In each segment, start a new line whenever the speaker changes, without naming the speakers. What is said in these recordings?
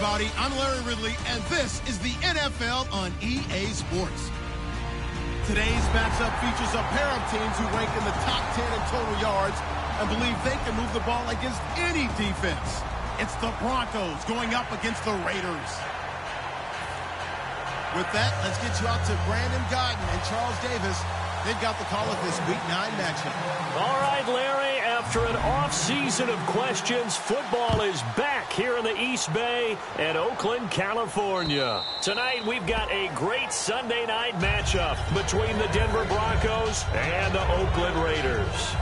everybody. I'm Larry Ridley, and this is the NFL on EA Sports. Today's matchup features a pair of teams who rank in the top 10 in total yards and believe they can move the ball against any defense. It's the Broncos going up against the Raiders. With that, let's get you out to Brandon Godden and Charles Davis. They've got the call of this Week 9 matchup.
All right, Larry, after an off-season of questions, football is back here in the East Bay and Oakland, California. Tonight, we've got a great Sunday night matchup between the Denver Broncos and the Oakland Raiders.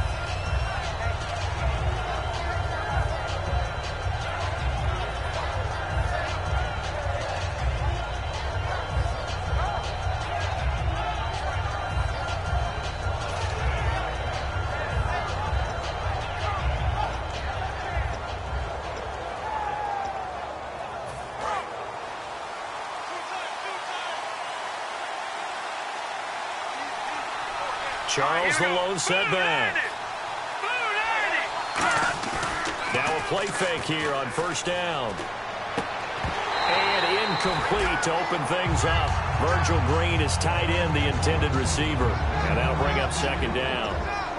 Charles the lone setback. Now a play fake here on first down. And incomplete to open things up. Virgil Green is tight end, the intended receiver. And that'll bring up second down.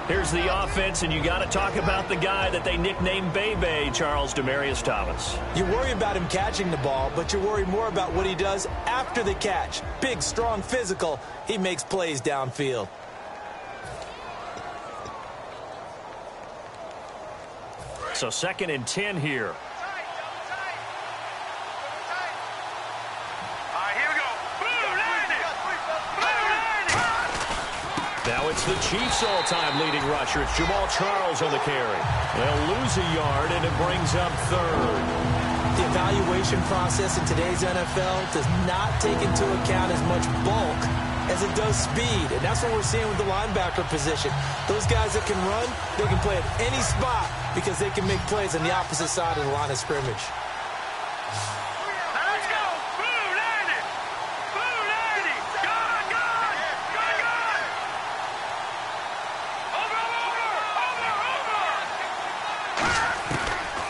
Here's the offense, and you got to talk about the guy that they nicknamed Bebe, Charles Demaryius Thomas.
You worry about him catching the ball, but you worry more about what he does after the catch. Big, strong, physical. He makes plays downfield.
So 2nd and 10 here. Now it's the Chiefs' all-time leading rusher. It's Jamal Charles on the carry. They'll lose a yard, and it brings up 3rd.
The evaluation process in today's NFL does not take into account as much bulk as it does speed, and that's what we're seeing with the linebacker position. Those guys that can run, they can play at any spot because they can make plays on the opposite side of the line of scrimmage.
Let's go! Blue 90! Blue 90! Gone! Gone! Gone! Gone! Over!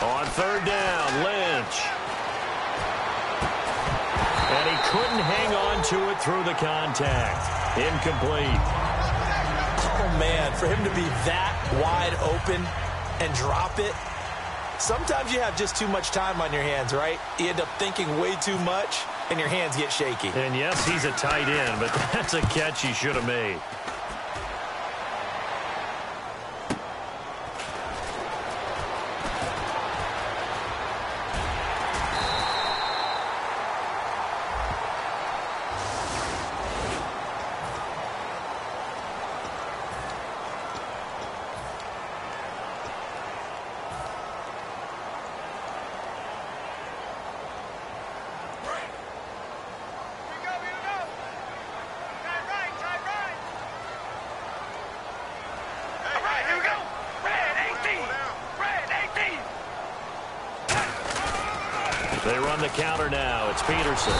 On 3rd down, Lynch. And he couldn't hang on to it through the contact. Incomplete.
Oh, man, for him to be that wide open and drop it. Sometimes you have just too much time on your hands, right? You end up thinking way too much, and your hands get shaky.
And yes, he's a tight end, but that's a catch he should have made. They run the counter now. It's Peterson.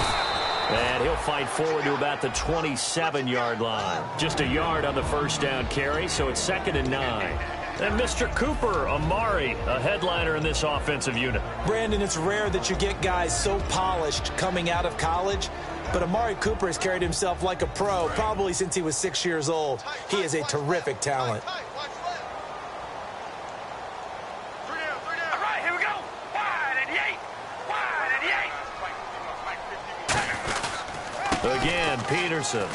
And he'll fight forward to about the 27-yard line. Just a yard on the first down carry, so it's 2nd and 9. And Mr. Cooper, Amari, a headliner in this offensive unit.
Brandon, it's rare that you get guys so polished coming out of college, but Amari Cooper has carried himself like a pro probably since he was 6 years old. He is a terrific talent.
Again, Peterson.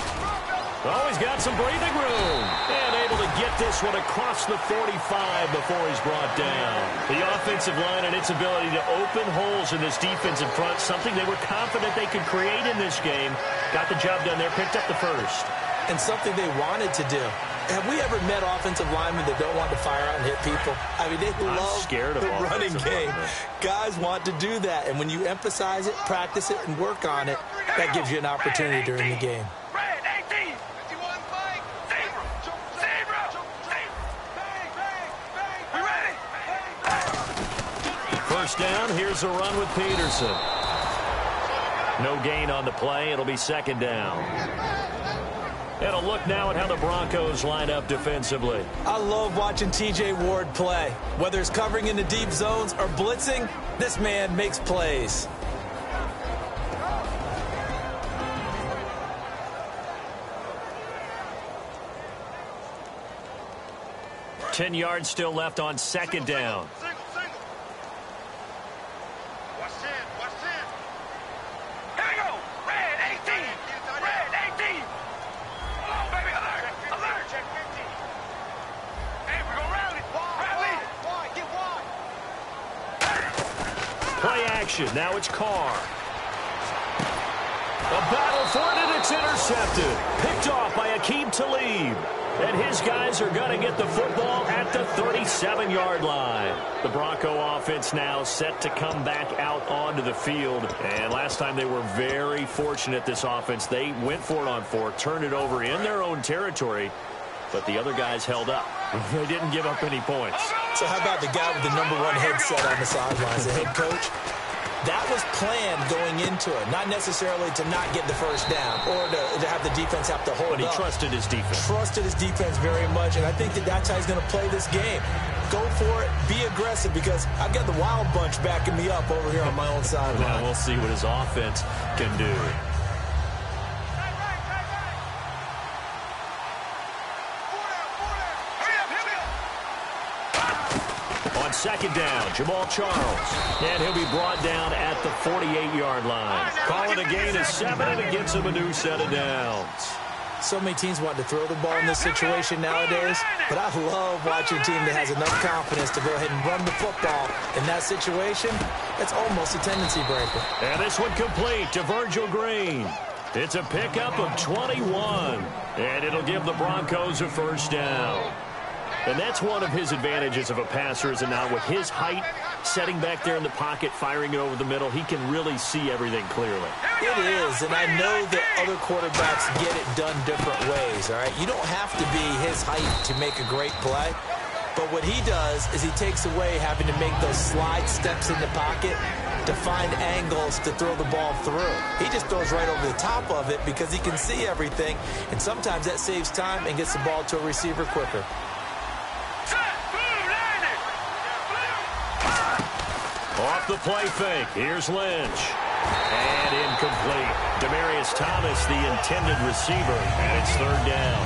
Always got some breathing room. And able to get this one across the 45 before he's brought down. The offensive line and its ability to open holes in this defensive front, something they were confident they could create in this game. Got the job done there, picked up the first.
And something they wanted to do. Have we ever met offensive linemen that don't want to fire out and hit people? I mean, they love the running game. Guys want to do that. And when you emphasize it, practice it, and work on it, that gives you an opportunity during the game.
First down, here's a run with Peterson. No gain on the play. It'll be 2nd down. And a look now at how the Broncos line up defensively.
I love watching T.J. Ward play. Whether it's covering in the deep zones or blitzing, this man makes plays.
10 yards still left on second down.
Single. Watch 10. Here we go. Red 18. Red 18. Come on, baby. Alert. Check 15. Hey, we're going to rally. Wide. Get wide.
Play action. Now it's Carr. A battle for it, and it's intercepted. Picked off by Aqib Talib. And his guys are going to get the football at the 37-yard line. The Bronco offense now set to come back out onto the field. And last time they were very fortunate, this offense. They went for it on 4, turned it over in their own territory, but the other guys held up. They didn't give up any points.
So how about the guy with the number 1 headset on the sidelines, the head coach? That was planned going into it, not necessarily to not get the first down or to have the defense have to hold up.
But he trusted his defense.
Trusted his defense very much, and I think that's how he's going to play this game. Go for it, be aggressive, because I've got the Wild Bunch backing me up over here on my own sideline.
Now we'll see what his offense can do. On second down, Jamal Charles. And he'll be brought down at the 48-yard line. Call it a gain of 7, and it gets him a new set of downs.
So many teams want to throw the ball in this situation nowadays, but I love watching a team that has enough confidence to go ahead and run the football. In that situation, it's almost a tendency breaker.
And this one complete to Virgil Green. It's a pickup of 21, and it'll give the Broncos a first down. And that's one of his advantages of a passer, is not with his height, setting back there in the pocket, firing it over the middle. He can really see everything clearly.
It is, and I know that other quarterbacks get it done different ways, all right? You don't have to be his height to make a great play. But what he does is he takes away having to make those slide steps in the pocket to find angles to throw the ball through. He just throws right over the top of it because he can see everything, and sometimes that saves time and gets the ball to a receiver quicker.
Off the play fake. Here's Lynch. And incomplete. Demaryius Thomas, the intended receiver, and it's third down.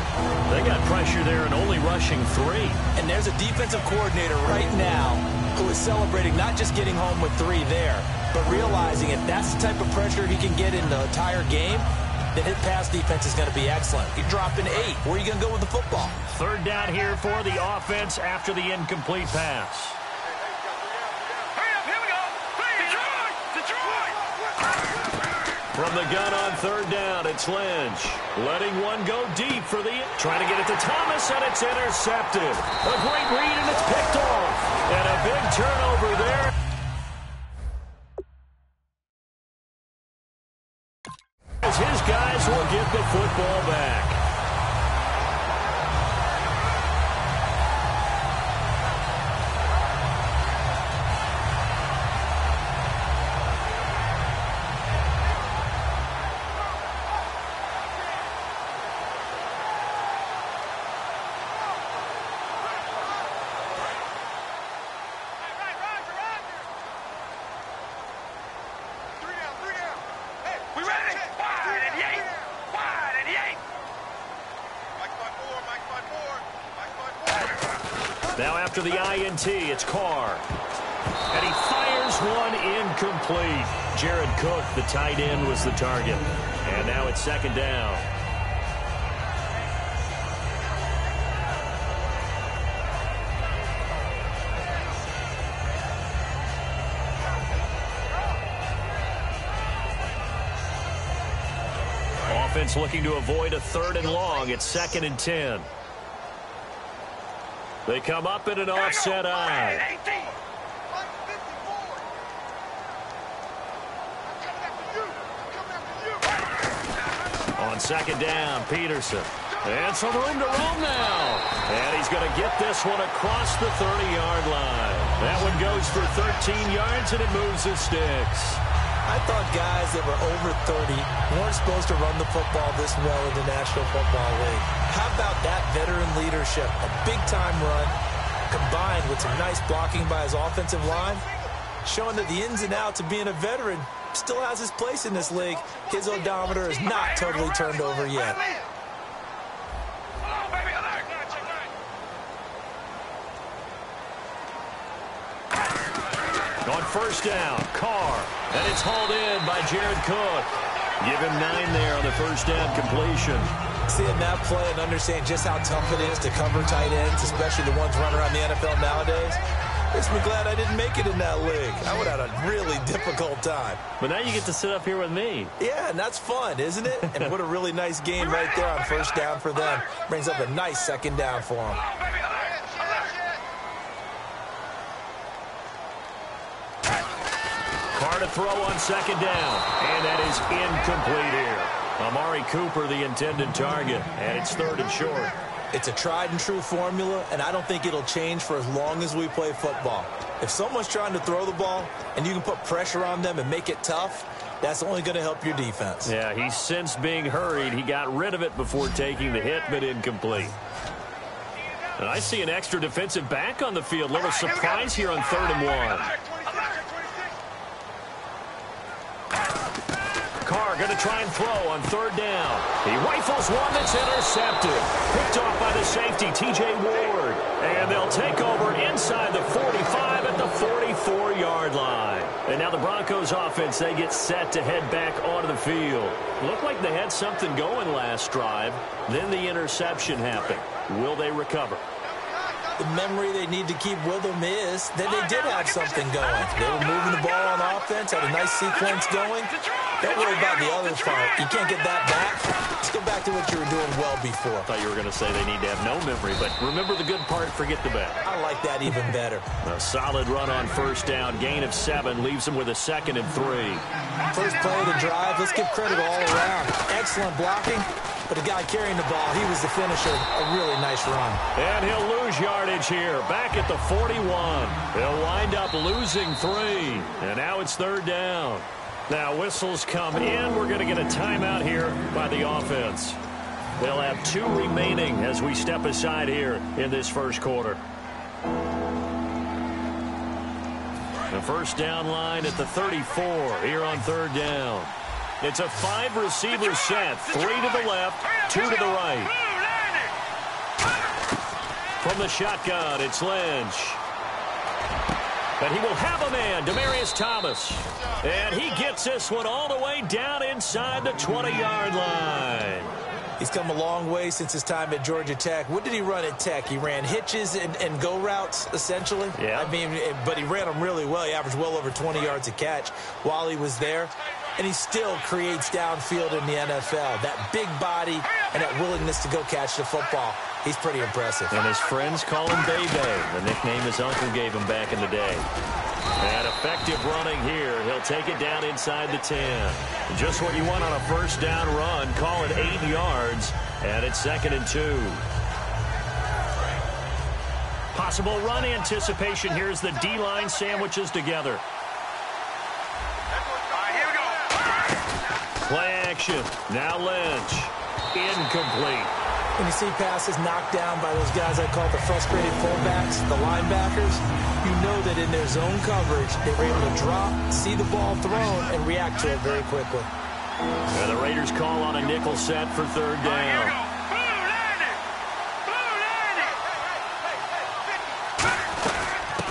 They got pressure there and only rushing 3.
And there's a defensive coordinator right now who is celebrating not just getting home with 3 there, but realizing if that's the type of pressure he can get in the entire game, then his pass defense is going to be excellent. You're dropping 8. Where are you going to go with the football?
Third down here for the offense after the incomplete pass. From the gun on third down, it's Lynch. Letting one go deep for the... Trying to get it to Thomas, and it's intercepted. A great read, and it's picked off. And a big turnover there. As his guys will get the football back. Now after the INT, it's Carr. And he fires one incomplete. Jared Cook, the tight end, was the target. And now it's second down. Offense looking to avoid a third and long. It's 2nd and 10. They come up in an offset eye. On second down, Peterson. And some room to roam now. And he's going to get this one across the 30-yard line. That one goes for 13 yards, and it moves the sticks.
I thought guys that were over 30 weren't supposed to run the football this well in the National Football League. How about that veteran leadership? A big-time run combined with some nice blocking by his offensive line, showing that the ins and outs of being a veteran still has his place in this league. His odometer is not totally turned over yet.
first down. Carr. And it's hauled in by Jared Cook. Give him 9 there on the first down completion.
Seeing that play and understanding just how tough it is to cover tight ends, especially the ones running around the NFL nowadays, makes me glad I didn't make it in that league. I would have had a really difficult time.
But now you get to sit up here with me.
Yeah, and that's fun, isn't it? And what a really nice game right there on first down for them. Brings up a nice second down for them.
Carr to throw on second down. And that is incomplete here. Amari Cooper, the intended target. And it's 3rd and short.
It's a tried-and-true formula, and I don't think it'll change for as long as we play football. If someone's trying to throw the ball and you can put pressure on them and make it tough, that's only going to help your defense.
Yeah, he's sensed being hurried. He got rid of it before taking the hit, but incomplete. And I see an extra defensive back on the field. Little surprise here on 3rd and 1. Carr going to try and throw on 3rd down. He rifles one that's intercepted. Picked off by the safety, T.J. Ward. And they'll take over inside the 45 at the 44-yard line. And now the Broncos offense, they get set to head back onto the field. Looked like they had something going last drive. Then the interception happened. Will they recover?
The memory they need to keep with them is that they did have something going. They were moving the ball on offense, had a nice sequence going. Don't worry about the other part. You can't get that back. Let's go back to what you were doing well before.
I thought you were going to say they need to have no memory, but remember the good part, forget the bad.
I like that even better.
A solid run on first down. Gain of 7 leaves them with a 2nd and 3.
First play of the drive, let's give credit all around. Excellent blocking, but the guy carrying the ball, he was the finisher. A really nice run.
And he'll lose yardage here, back at the 41. He'll wind up losing 3. And now it's 3rd down. Now whistles come in. We're going to get a timeout here by the offense. They'll have 2 remaining as we step aside here in this first quarter. The first down line at the 34 here on 3rd down. It's a 5-receiver set. 3 to the left, 2 to the right. From the shotgun, it's Lynch. And he will have a man, Demaryius Thomas. And he gets this one all the way down inside the 20-yard line.
He's come a long way since his time at Georgia Tech. What did he run at Tech? He ran hitches and go routes, essentially.
Yeah.
I mean, but he ran them really well. He averaged well over 20 yards a catch while he was there. And he still creates downfield in the NFL. That big body and that willingness to go catch the football. He's pretty impressive.
And his friends call him Bebe, the nickname his uncle gave him back in the day. And effective running here. He'll take it down inside the 10. Just what you want on a first down run. Call it 8 yards. And it's 2nd and 2. Possible run anticipation. Here's the D-line sandwiches together. Play action. Now Lynch. Incomplete.
When you see passes knocked down by those guys I call the frustrated fullbacks, the linebackers, you know that in their zone coverage, they were able to drop, see the ball thrown, and react to it very quickly.
And the Raiders call on a nickel set for 3rd down.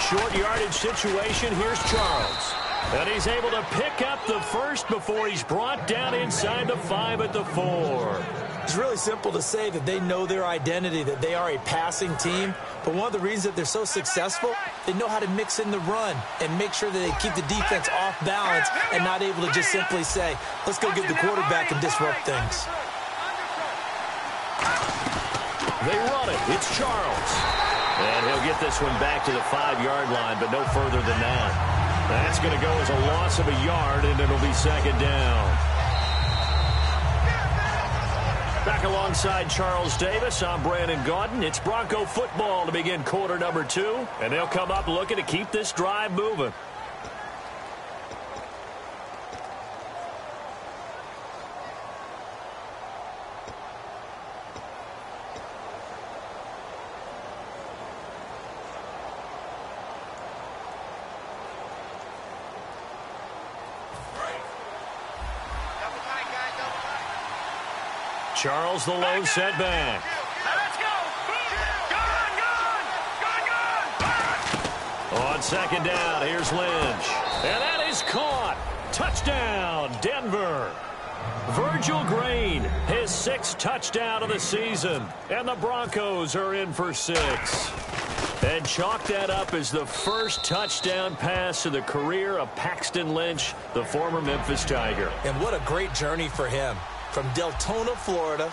Short yardage situation. Here's Charles. And he's able to pick up the first before he's brought down inside the 5 at the 4.
It's really simple to say that they know their identity, that they are a passing team. But one of the reasons that they're so successful, they know how to mix in the run and make sure that they keep the defense off balance and not able to just simply say, let's go get the quarterback and disrupt things.
They run it. It's Charles. And he'll get this one back to the 5-yard line, but no further than that. That's going to go as a loss of a yard, and it'll be 2nd down. Back alongside Charles Davis, I'm Brandon Gaudin. It's Bronco football to begin quarter number 2, and they'll come up looking to keep this drive moving. Charles, the low setback.
Let's go. Gun.
On 2nd down, here's Lynch. And that is caught. Touchdown, Denver. Virgil Green, his 6th touchdown of the season. And the Broncos are in for 6. And chalk that up as the first touchdown pass of the career of Paxton Lynch, the former Memphis Tiger.
And what a great journey for him. From Deltona, Florida,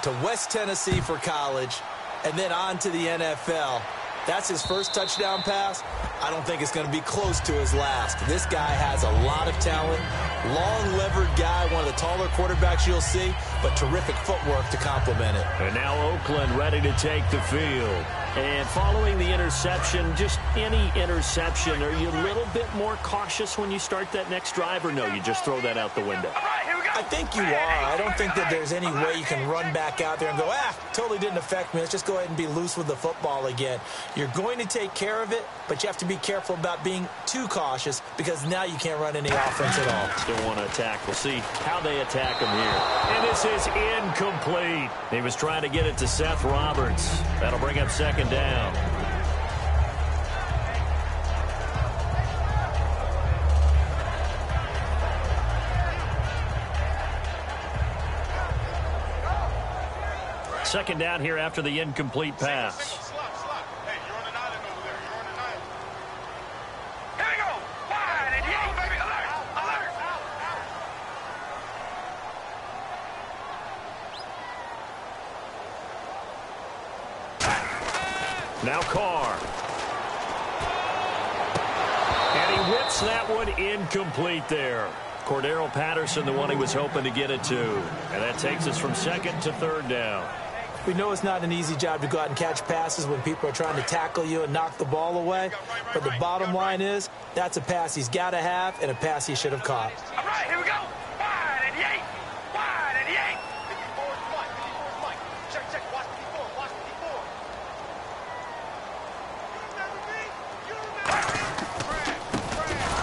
to West Tennessee for college, and then on to the NFL. That's his first touchdown pass. I don't think it's going to be close to his last. This guy has a lot of talent. Long-levered guy, one of the taller quarterbacks you'll see, but terrific footwork to complement it.
And now Oakland ready to take the field. And following the interception, just any interception, are you a little bit more cautious when you start that next drive, or no, you just throw that out the window?
I think you are. I don't think that there's any way you can run back out there and go, totally didn't affect me. Let's just go ahead and be loose with the football again. You're going to take care of it, but you have to be careful about being too cautious because now you can't run any offense at all.
Still want to attack. We'll see how they attack him here. And this is incomplete. He was trying to get it to Seth Roberts. That'll bring up 2nd down. Second down here after the incomplete pass.
Hey, you're on an island over there. You're on an island. Here we go. Wide and yank, baby. Alert.
Now Carr. And he whips that one incomplete there. Cordero Patterson, the one he was hoping to get it to. And that takes us from 2nd to 3rd down.
We know it's not an easy job to go out and catch passes when people are trying to tackle you and knock the ball away. But the bottom line is, that's a pass he's got to have and a pass he should have caught.
All right, here we go. Wide and yank. Wide and yank. Check. Watch the D4. Watch the D4.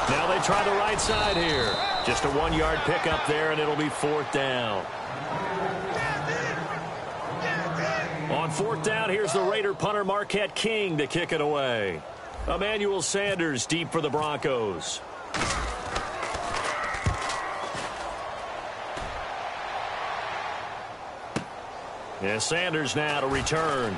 Now they try the right side here. Just a 1-yard pickup there, and it'll be 4th down. On 4th down, here's the Raider punter Marquette King to kick it away. Emmanuel Sanders deep for the Broncos. Yeah, Sanders now to return.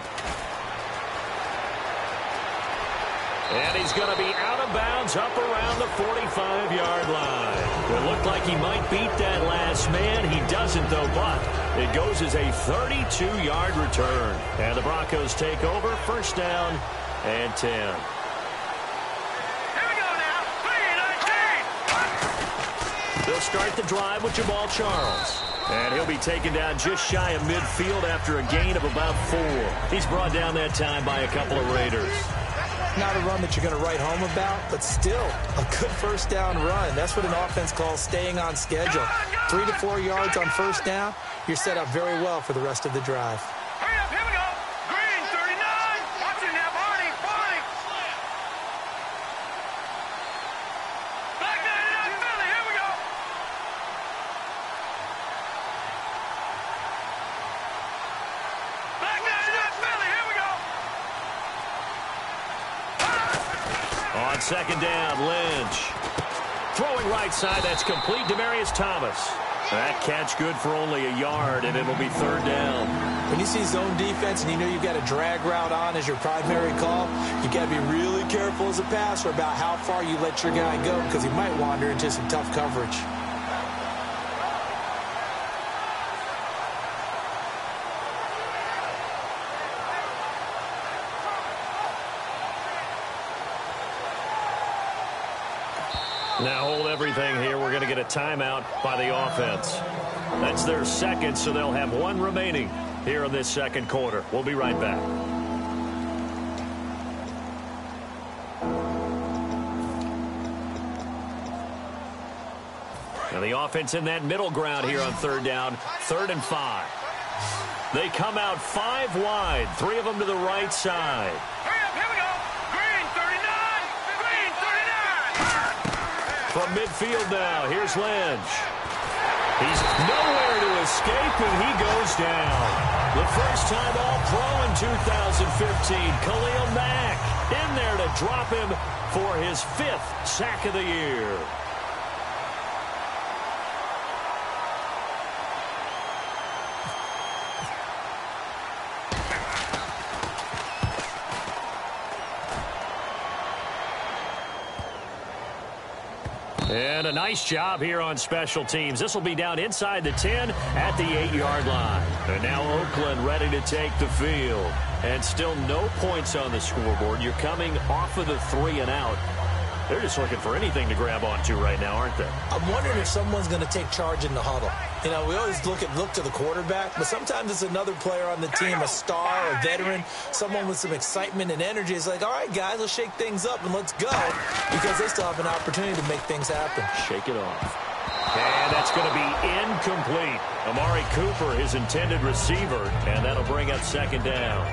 And he's going to be out of bounds up around the 45-yard line. It looked like he might beat that last man. He doesn't, though, but it goes as a 32-yard return. And the Broncos take over, 1st down and 10.
Here we go now. 3-19.
They'll start the drive with Jamal Charles. And he'll be taken down just shy of midfield after a gain of about 4. He's brought down that time by a couple of Raiders.
Not a run that you're going to write home about, but still a good 1st down run. That's what an offense calls staying on schedule. 3 to 4 yards on 1st down, you're set up very well for the rest of the drive.
Hurry up, here we go. Green, 39. Watch him now, Barney. Black 99, Philly, here we go. Black 99, Philly, here we go.
On 2nd down, Lynch. Throwing right side, that's complete. Demaryius Thomas. That catch good for only a yard, and it'll be 3rd down.
When you see zone defense and you know you've got a drag route on as your primary call, you've got to be really careful as a passer about how far you let your guy go because he might wander into some tough coverage.
Now hold everything here. We're going to get a timeout by the offense. That's their 2nd, so they'll have 1 remaining here in this 2nd quarter. We'll be right back. Now the offense in that middle ground here on 3rd down, 3rd and 5. They come out 5 wide, 3 of them to the right side.
Hurry up, here we go. Green, 39.
From midfield now, here's Lynch. He's nowhere to escape, and he goes down. The first time All-Pro in 2015, Khalil Mack in there to drop him for his 5th sack of the year. And a nice job here on special teams. This will be down inside the 10 at the 8-yard line. And now Oakland ready to take the field. And still no points on the scoreboard. You're coming off of the 3 and out. They're just looking for anything to grab onto right now, aren't they?
I'm wondering if someone's going to take charge in the huddle. You know, we always look to the quarterback, but sometimes it's another player on the team, a star, a veteran, someone with some excitement and energy. It's like, all right, guys, let's shake things up and let's go, because they still have an opportunity to make things happen.
Shake it off. And that's going to be incomplete. Amari Cooper, his intended receiver, and that'll bring up 2nd down.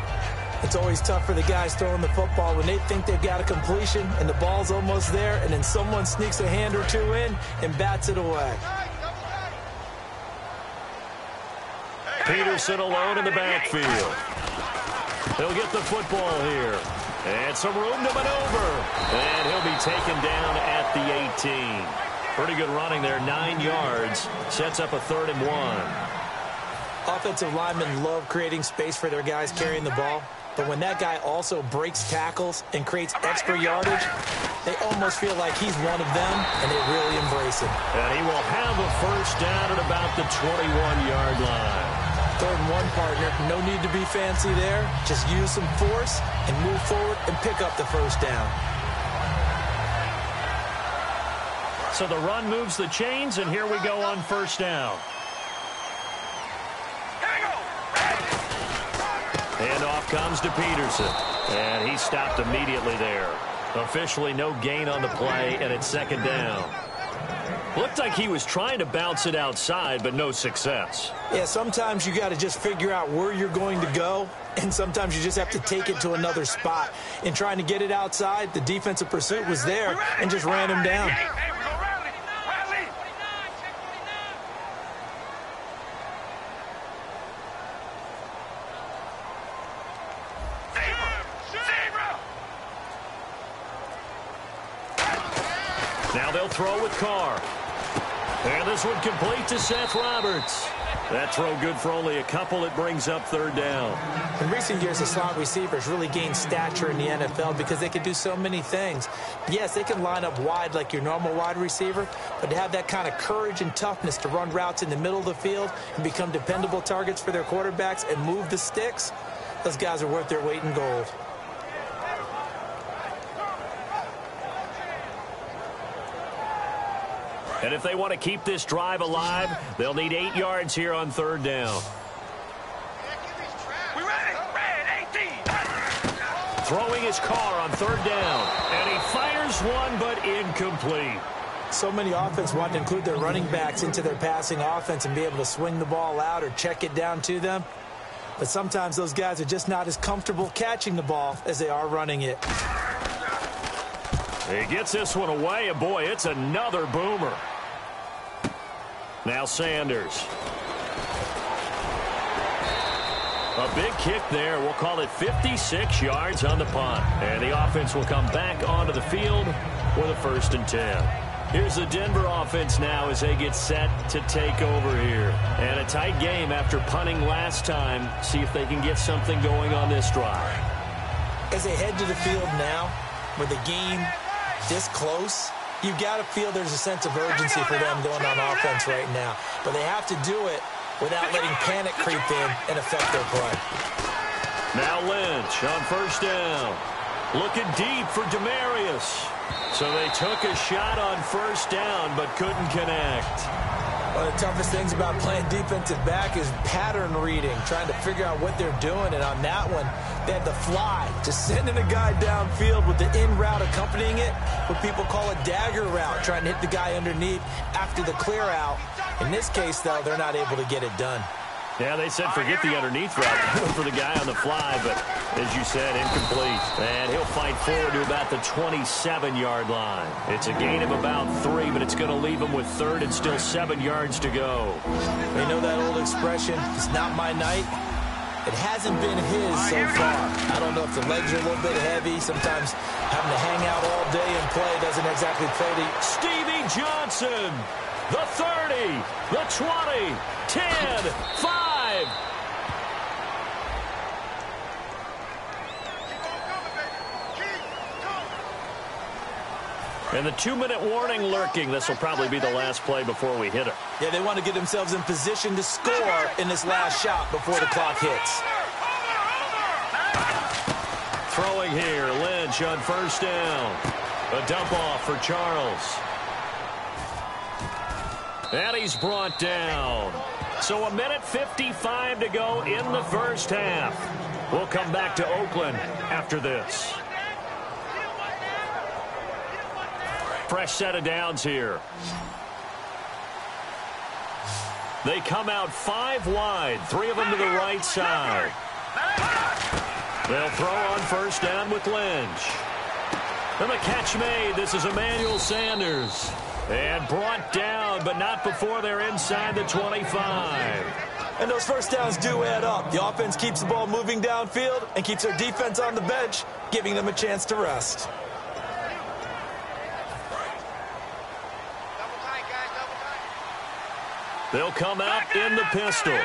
It's always tough for the guys throwing the football when they think they've got a completion and the ball's almost there, and then someone sneaks a hand or two in and bats it away.
Peterson alone in the backfield. He'll get the football here. And some room to maneuver. And he'll be taken down at the 18. Pretty good running there, 9 yards. Sets up a 3rd and 1.
Offensive linemen love creating space for their guys carrying the ball. But when that guy also breaks tackles and creates extra yardage, they almost feel like he's one of them, and they really embrace it.
And he will have a 1st down at about the 21-yard line.
3rd and 1, partner. No need to be fancy there. Just use some force and move forward and pick up the 1st down.
So the run moves the chains, and here we go on 1st down. And off comes to Peterson. And he stopped immediately there. Officially no gain on the play, and it's 2nd down. Looked like he was trying to bounce it outside, but no success.
Yeah, sometimes you got to just figure out where you're going to go, and sometimes you just have to take it to another spot. In trying to get it outside, the defensive pursuit was there and just ran him down.
Now they'll throw with Carr. And this one complete to Seth Roberts. That throw good for only a couple. It brings up 3rd down.
In recent years, the slot receivers really gained stature in the NFL because they can do so many things. Yes, they can line up wide like your normal wide receiver, but to have that kind of courage and toughness to run routes in the middle of the field and become dependable targets for their quarterbacks and move the sticks, those guys are worth their weight in gold.
And if they want to keep this drive alive, they'll need 8 yards here on 3rd down. Throwing his Carr on 3rd down. And he fires one, but incomplete.
So many offenses want to include their running backs into their passing offense and be able to swing the ball out or check it down to them. But sometimes those guys are just not as comfortable catching the ball as they are running it.
He gets this one away, and boy, it's another boomer. Now Sanders. A big kick there. We'll call it 56 yards on the punt. And the offense will come back onto the field with a 1st and 10. Here's the Denver offense now as they get set to take over here. And a tight game after punting last time. See if they can get something going on this drive.
As they head to the field now, with the game this close, you've got to feel there's a sense of urgency for them going on offense right now. But they have to do it without letting panic creep in and affect their play.
Now Lynch on 1st down. Looking deep for Demarius. So they took a shot on 1st down but couldn't connect.
One of the toughest things about playing defensive back is pattern reading, trying to figure out what they're doing. And on that one, they had the fly, just sending a guy downfield with the in route accompanying it, what people call a dagger route, trying to hit the guy underneath after the clear out. In this case, though, they're not able to get it done.
Yeah, they said forget the underneath route for the guy on the fly, but as you said, incomplete. And he'll fight forward to about the 27-yard line. It's a gain of about 3, but it's going to leave him with 3rd and still 7 yards to go.
They know that old expression, it's not my night. It hasn't been his so far. I don't know if the legs are a little bit heavy. Sometimes having to hang out all day and play doesn't exactly play to
Stevie Johnson, the 30, the 20, 10, 5. And the 2-minute warning lurking. This will probably be the last play before we hit it.
Yeah, they want to get themselves in position to score in this last shot before the clock hits.
Throwing here, Lynch on first down. A dump off for Charles. And he's brought down. So 1:55 to go in the first half. We'll come back to Oakland after this. Fresh set of downs here. They come out 5 wide, 3 of them to the right side. They'll throw on first down with Lynch. And the catch made. This is Emmanuel Sanders. And brought down, but not before they're inside the 25.
And those first downs do add up. The offense keeps the ball moving downfield and keeps their defense on the bench, giving them a chance to rest.
They'll come out in the pistol.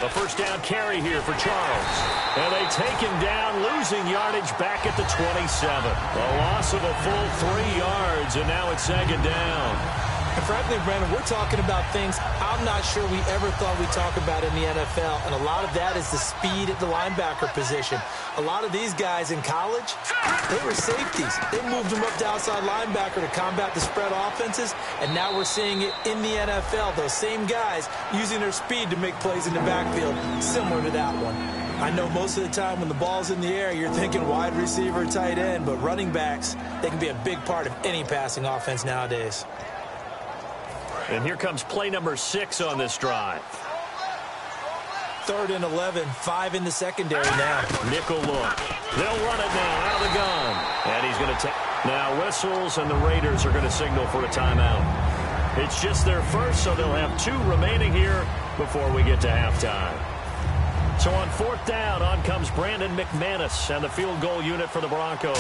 A first down carry here for Charles. And they take him down, losing yardage back at the 27. A loss of a full 3 yards, and now it's second down.
And frankly, Brandon, we're talking about things I'm not sure we ever thought we'd talk about in the NFL. And a lot of that is the speed at the linebacker position. A lot of these guys in college, they were safeties. They moved them up to outside linebacker to combat the spread offenses. And now we're seeing it in the NFL. Those same guys using their speed to make plays in the backfield, similar to that one. I know most of the time when the ball's in the air, you're thinking wide receiver, tight end. But running backs, they can be a big part of any passing offense nowadays.
And here comes play number 6 on this drive.
3rd and 11, 5 in the secondary now.
Nickel look. They'll run it now out of the gun. And he's going to take. Now whistles, and the Raiders are going to signal for a timeout. It's just their first, so they'll have 2 remaining here before we get to halftime. So on 4th down, on comes Brandon McManus and the field goal unit for the Broncos.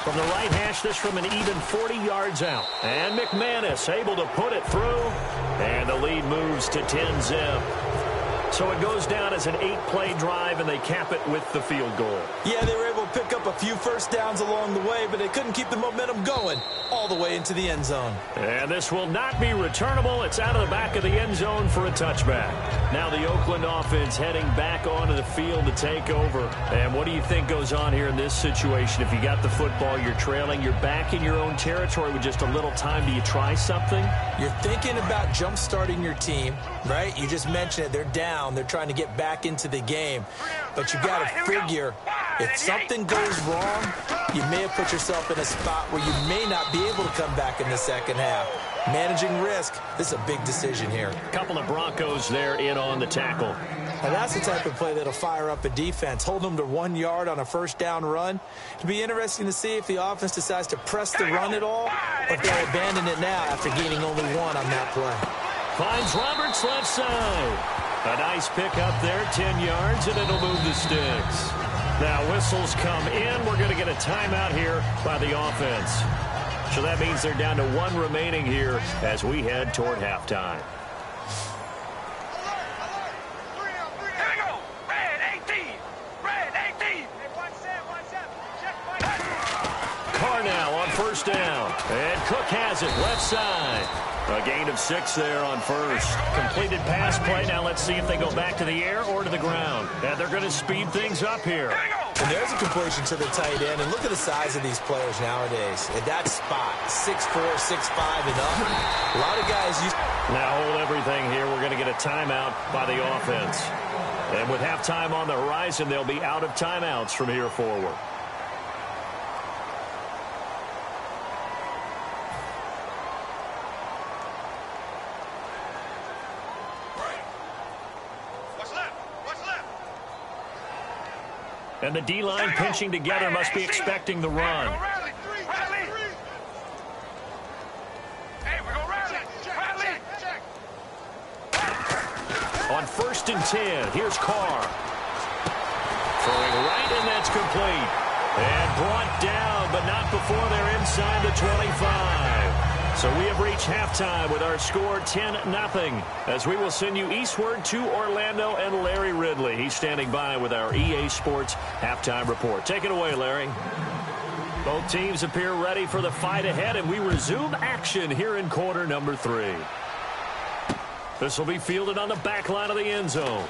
From the right hash, this from an even 40 yards out. And McManus able to put it through. And the lead moves to 10-zip. So it goes down as an 8-play drive, and they cap it with the field goal.
Yeah, they were able to pick up a few first downs along the way, but they couldn't keep the momentum going all the way into the end zone.
And this will not be returnable. It's out of the back of the end zone for a touchback. Now the Oakland offense heading back onto the field to take over. And what do you think goes on here in this situation? If you got the football, you're trailing, you're back in your own territory with just a little time. Do you try something?
You're thinking about jump-starting your team, right? You just mentioned it. They're down. They're trying to get back into the game. But you got to figure, if something goes wrong, you may have put yourself in a spot where you may not be able to come back in the second half. Managing risk, this is a big decision here.
A couple of Broncos there in on the tackle.
And that's the type of play that'll fire up a defense. Hold them to 1 yard on a first down run. It'll be interesting to see if the offense decides to press the run at all, or if they'll abandon it now after gaining only 1 on that play.
Finds Roberts left side. A nice pick up there, 10 yards, and it'll move the sticks. Now whistles come in. We're going to get a timeout here by the offense. So that means they're down to 1 remaining here as we head toward halftime.
Here we go. Red 18. Red 18.
Carr now on first down. And Cook has it left side. A gain of 6 there on first. Completed pass play. Now let's see if they go back to the air or to the ground. And they're going to speed things up here.
And there's a completion to the tight end. And look at the size of these players nowadays. At that spot, 6'4", 6'5", and up. A lot of guys use.
Now hold everything here. We're going to get a timeout by the offense. And with halftime on the horizon, they'll be out of timeouts from here forward. And the D-line pinching together must be expecting the run.
Hey, we're going to rally.
On 1st and 10, here's Carr. Throwing right, and that's complete. And brought down, but not before they're inside the 25. So we have reached halftime with our score 10-0. As we will send you eastward to Orlando and Larry Ridley. He's standing by with our EA Sports halftime report. Take it away, Larry. Both teams appear ready for the fight ahead, and we resume action here in quarter number 3. This will be fielded on the back line of the end zone.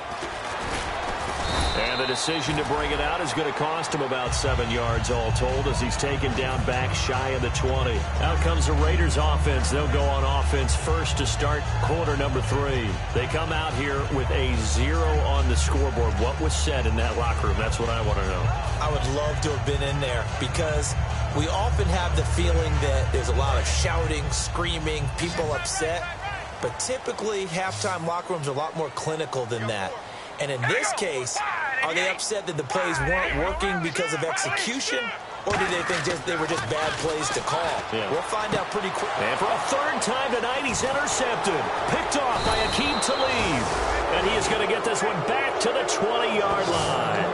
And the decision to bring it out is going to cost him about 7 yards all told as he's taken down back shy of the 20. Out comes the Raiders offense. They'll go on offense first to start quarter number 3. They come out here with a 0 on the scoreboard. What was said in that locker room? That's what I want to know.
I would love to have been in there because we often have the feeling that there's a lot of shouting, screaming, people upset. But typically, halftime locker rooms are a lot more clinical than that. And in this case, are they upset that the plays weren't working because of execution? Or do they think they were just bad plays to call? Yeah. We'll find out pretty quick.
And for a 3rd time tonight, he's intercepted. Picked off by Akeem Talib. And he is going to get this one back to the 20-yard line.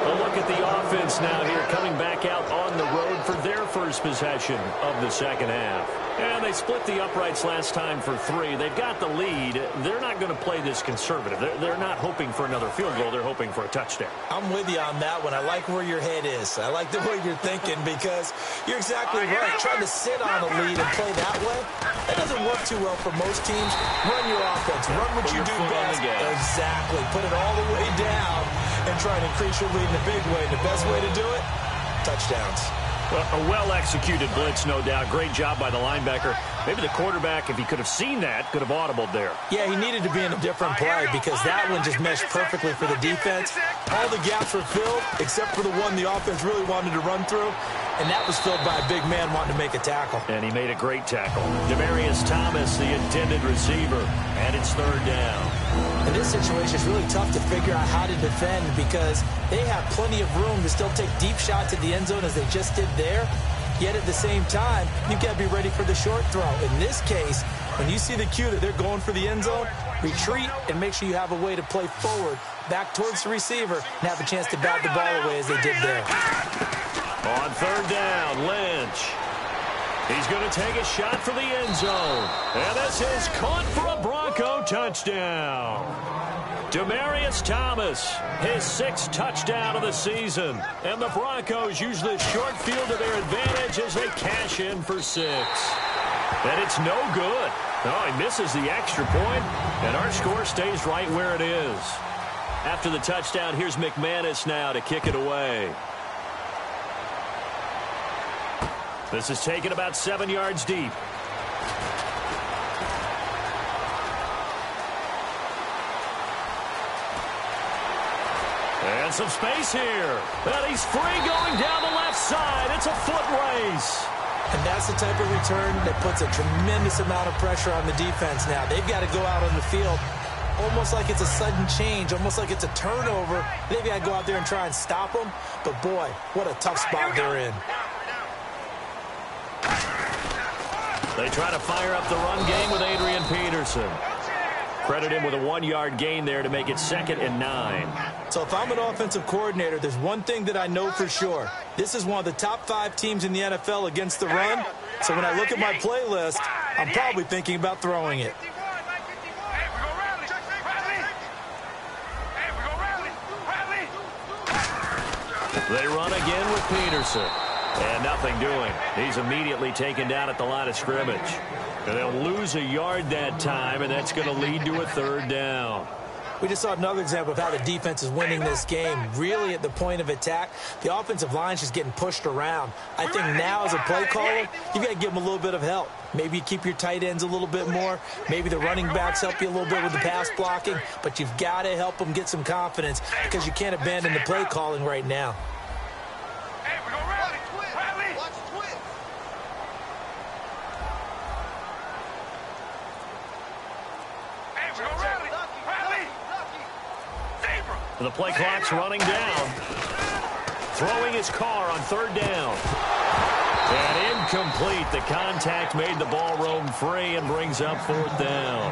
A look at the offense now here coming back out on the road for their first possession of the second half. And they split the uprights last time for 3. They've got the lead. They're not going to play this conservative. They're not hoping for another field goal. They're hoping for a touchdown.
I'm with you on that one. I like where your head is. I like the way you're thinking because you're exactly right. Trying to sit on a lead and play that way, that doesn't work too well for most teams. Run your offense. Run what you do best. Exactly. Put it all the way down and try and increase your lead in a big way. The best way to do it, touchdowns.
Well, a well-executed blitz, no doubt. Great job by the linebacker. Maybe the quarterback, if he could have seen that, could have audibled there.
Yeah, he needed to be in a different play because that one just meshed perfectly for the defense. All the gaps were filled except for the one the offense really wanted to run through, and that was filled by a big man wanting to make a tackle.
And he made a great tackle. Demaryius Thomas, the intended receiver, and it's 3rd down.
In this situation, it's really tough to figure out how to defend because they have plenty of room to still take deep shots at the end zone as they just did there. Yet at the same time, you've got to be ready for the short throw. In this case, when you see the cue that they're going for the end zone, retreat and make sure you have a way to play forward, back towards the receiver, and have a chance to bat the ball away as they did there.
On 3rd down, Lynch. He's going to take a shot for the end zone. And this is caught for a Bronco touchdown. Demaryius Thomas, his 6th touchdown of the season. And the Broncos use the short field to their advantage as they cash in for 6. And it's no good. Oh, he misses the extra point, and our score stays right where it is. After the touchdown, here's McManus now to kick it away. This is taken about 7 yards deep. And some space here. And he's free going down the left side. It's a foot race.
And that's the type of return that puts a tremendous amount of pressure on the defense now. They've got to go out on the field almost like it's a sudden change, almost like it's a turnover. They've got to go out there and try and stop them. But, boy, what a tough spot they're in.
They try to fire up the run game with Adrian Peterson. Credit him with a 1-yard gain there to make it 2nd and 9.
So if I'm an offensive coordinator, there's one thing that I know for sure. This is one of the top 5 teams in the NFL against the run. So when I look at my playlist, I'm probably thinking about throwing it.
They run again with Peterson. And nothing doing. He's immediately taken down at the line of scrimmage. And they'll lose a yard that time, and that's going to lead to a 3rd down.
We just saw another example of how the defense is winning this game. Really at the point of attack, the offensive line's just getting pushed around. I think now as a play caller, you've got to give them a little bit of help. Maybe you keep your tight ends a little bit more. Maybe the running backs help you a little bit with the pass blocking. But you've got to help them get some confidence because you can't abandon the play calling right now.
The play clock's running down. Throwing his car on 3rd down. And incomplete. The contact made the ball roam free and brings up 4th down.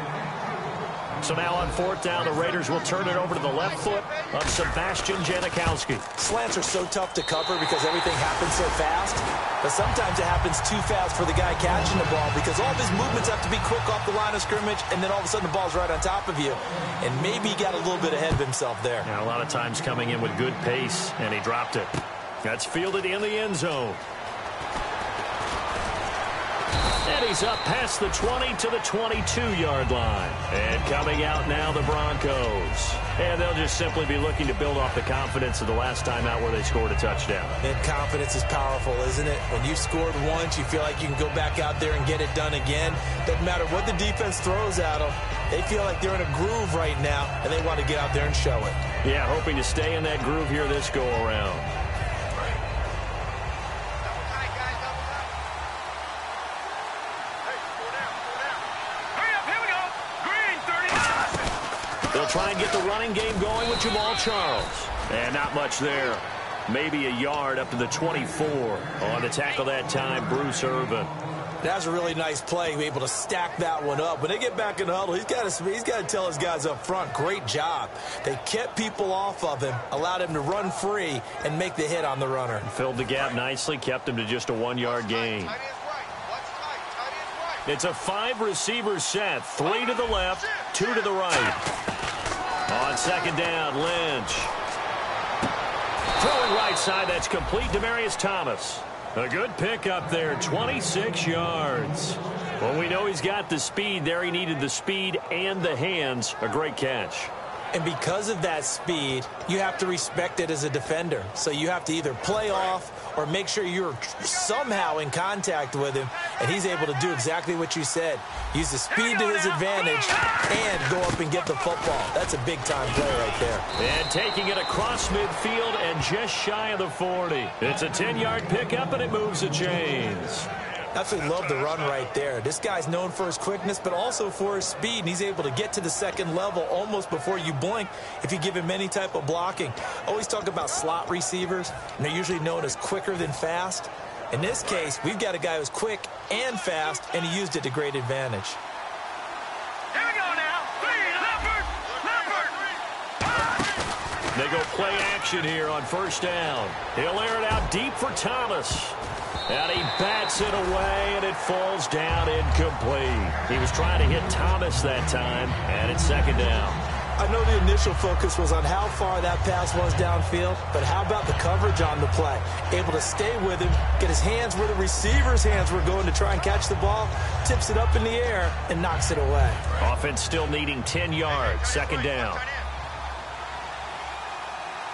So now on fourth down, the Raiders will turn it over to the left foot of Sebastian Janikowski.
Slants are so tough to cover because everything happens so fast. But sometimes it happens too fast for the guy catching the ball because all of his movements have to be quick off the line of scrimmage, and then all of a sudden the ball's right on top of you. And maybe he got a little bit ahead of himself there.
Yeah, a lot of times coming in with good pace, and he dropped it. That's fielded in the end zone. And he's up past the 20 to the 22-yard line. And coming out now, the Broncos. And they'll just simply be looking to build off the confidence of the last time out where they scored a touchdown.
And confidence is powerful, isn't it? When you've scored once, you feel like you can go back out there and get it done again. Doesn't matter what the defense throws at them. They feel like they're in a groove right now, and they want to get out there and show it.
Yeah, hoping to stay in that groove here this go-around. They'll try and get the running game going with Jamal Charles. And not much there. Maybe a yard up to the 24. On the tackle that time, Bruce Irvin.
That's a really nice play, able to stack that one up. When they get back in the huddle, he's got to tell his guys up front, great job. They kept people off of him, allowed him to run free, and make the hit on the runner.
Filled the gap nicely, kept him to just a 1-yard gain. It's a 5-receiver set, 3 to the left, 2 to the right. On second down, Lynch. Throwing right side, that's complete. Demaryius Thomas. A good pick up there, 26 yards. Well, we know he's got the speed there. He needed the speed and the hands. A great catch.
And because of that speed, you have to respect it as a defender. So you have to either play off or make sure you're somehow in contact with him, and he's able to do exactly what you said. Use the speed to his advantage and go up and get the football. That's a big-time play right there.
And taking it across midfield and just shy of the 40. It's a 10-yard pickup, and it moves the chains.
Absolutely love the run right there. This guy's known for his quickness, but also for his speed, and he's able to get to the second level almost before you blink if you give him any type of blocking. Always talk about slot receivers, and they're usually known as quicker than fast. In this case, we've got a guy who's quick and fast, and he used it to great advantage.
Here we go now. Leopard.
They go play action here on first down. He'll air it out deep for Thomas. And he bats it away, and it falls down incomplete. He was trying to hit Thomas that time, and it's second down.
I know the initial focus was on how far that pass was downfield, but how about the coverage on the play? Able to stay with him, get his hands where the receiver's hands were going to try and catch the ball, tips it up in the air, and knocks it away.
Offense still needing 10 yards, second down.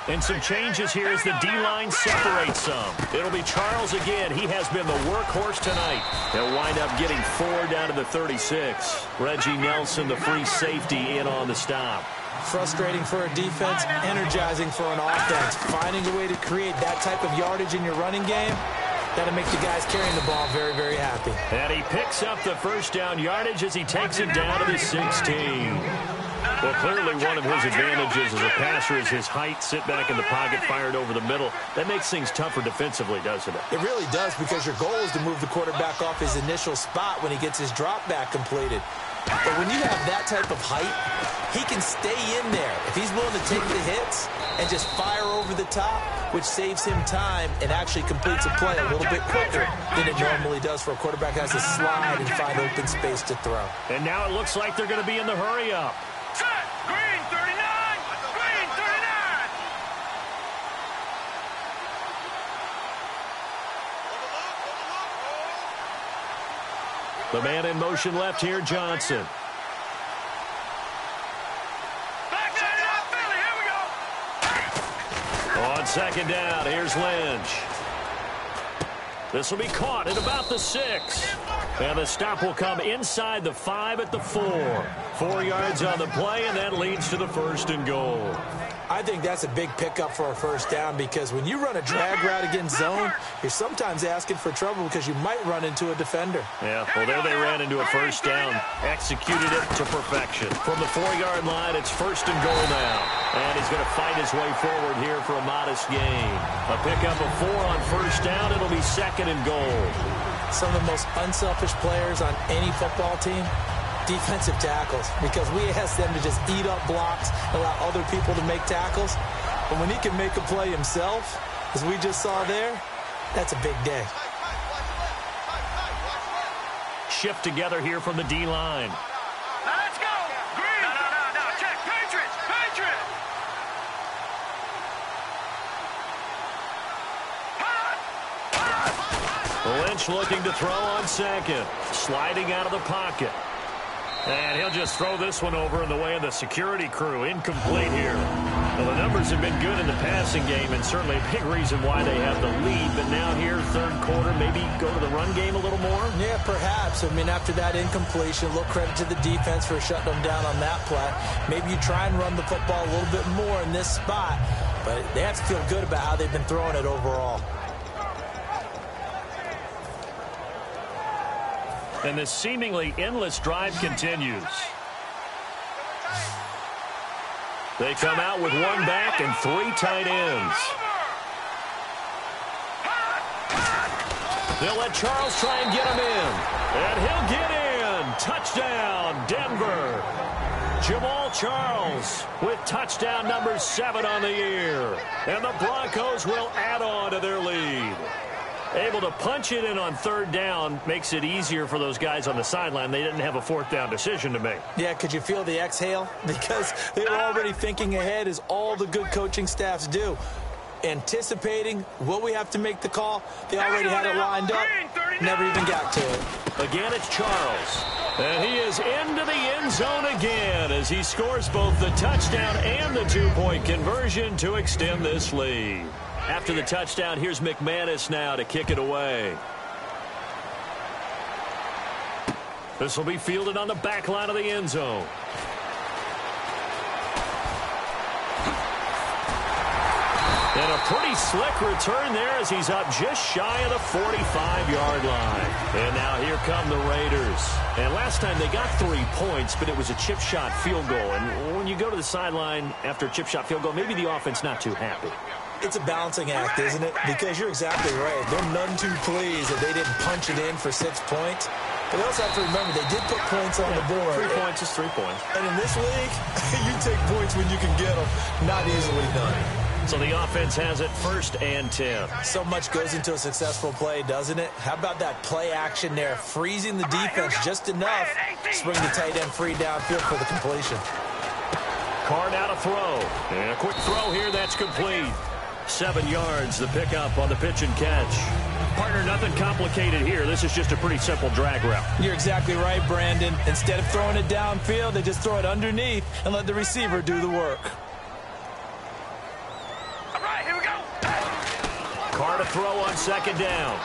And some changes here as the D-line separates some. It'll be Charles again. He has been the workhorse tonight. He'll wind up getting 4 down to the 36. Reggie Nelson, the free safety, in on the stop.
Frustrating for a defense, energizing for an offense. Finding a way to create that type of yardage in your running game, that'll make the guys carrying the ball very, very happy.
And he picks up the first down yardage as he takes it down to the 16. Well, clearly one of his advantages as a passer is his height, sit back in the pocket, fired over the middle. That makes things tougher defensively, doesn't it?
It really does, because your goal is to move the quarterback off his initial spot when he gets his drop back completed. But when you have that type of height, he can stay in there. If he's willing to take the hits and just fire over the top, which saves him time and actually completes a play a little bit quicker than it normally does for a quarterback who has to slide and find open space to throw.
And now it looks like they're going to be in the hurry-up.
Set. Green 39. Green 39.
The man in motion left here, Johnson.
Back to the Philly. Here we go.
On second down, here's Lynch. This will be caught at about the 6. And the stop will come inside the 5 at the 4. 4 yards on the play, and that leads to the 1st and goal.
I think that's a big pickup for a first down, because when you run a drag route against zone, you're sometimes asking for trouble because you might run into a defender.
Yeah, well, there they ran into a first down. Executed it to perfection. From the 4-yard line, it's 1st and goal now. And he's going to fight his way forward here for a modest gain. A pickup of 4 on first down. It'll be 2nd and goal.
Some of the most unselfish players on any football team, Defensive tackles, because we ask them to just eat up blocks, allow other people to make tackles. But when he can make a play himself, as we just saw there, that's a big day.
Shift together here from the D-line.
Now let's go. Green. No. Check. Patriots.
Lynch looking to throw on second. Sliding out of the pocket. And he'll just throw this one over in the way of the security crew. Incomplete here. Well, the numbers have been good in the passing game, and certainly a big reason why they have the lead. But now here, third quarter, maybe go to the run game a little more?
Yeah, perhaps. I mean, after that incompletion, a little credit to the defense for shutting them down on that play. Maybe you try and run the football a little bit more in this spot. But they have to feel good about how they've been throwing it overall.
And this seemingly endless drive continues. They come out with one back and three tight ends. They'll let Charles try and get him in. And he'll get in. Touchdown, Denver. Jamal Charles with touchdown number 7 on the year. And the Broncos will add on to their lead. Able to punch it in on third down makes it easier for those guys on the sideline. They didn't have a fourth down decision to make.
Yeah, could you feel the exhale? Because they were already thinking ahead, as all the good coaching staffs do. Anticipating, will we have to make the call? They already had it lined up. Never even got to it.
Again, it's Charles. And he is into the end zone again as he scores both the touchdown and the two-point conversion to extend this lead. After the touchdown, here's McManus now to kick it away. This will be fielded on the back line of the end zone. And a pretty slick return there as he's up just shy of the 45-yard line. And now here come the Raiders. And last time they got 3 points, but it was a chip shot field goal. And when you go to the sideline after a chip shot field goal, maybe the offense not too happy.
It's a balancing act, isn't it? Because you're exactly right. They're none too pleased that they didn't punch it in for 6 points. But they also have to remember they did put points on the board.
3 points is 3 points.
And in this league, you take points when you can get them. Not easily done.
So the offense has it 1st and 10.
So much goes into a successful play, doesn't it? How about that play action there? Freezing the defense just enough to bring the tight end free downfield for the completion.
Carr now to throw. And a quick throw here that's complete. 7 yards, the pickup on the pitch and catch. Partner, nothing complicated here. This is just a pretty simple drag route.
You're exactly right, Brandon. Instead of throwing it downfield, they just throw it underneath and let the receiver do the work.
All right, here we go.
Carr to throw on 2nd down.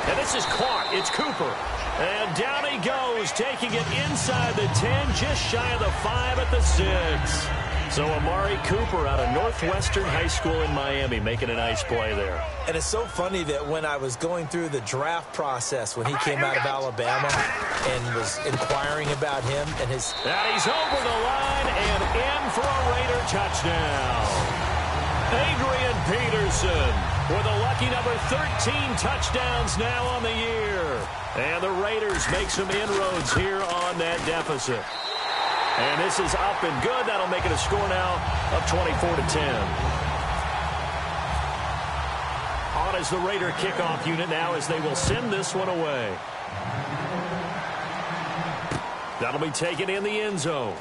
And this is caught. It's Cooper. And down he goes, taking it inside the 10, just shy of the 5 at the 6. So Amari Cooper out of Northwestern High School in Miami making a nice play there.
And it's so funny that when I was going through the draft process when he came out of Alabama and was inquiring about him and his...
And he's over the line and in for a Raider touchdown. Adrian Peterson with a lucky number 13 touchdowns now on the year. And the Raiders make some inroads here on that deficit. And this is up and good. That'll make it a score now of 24-10. On is the Raider kickoff unit now as they will send this one away. That'll be taken in the end zone.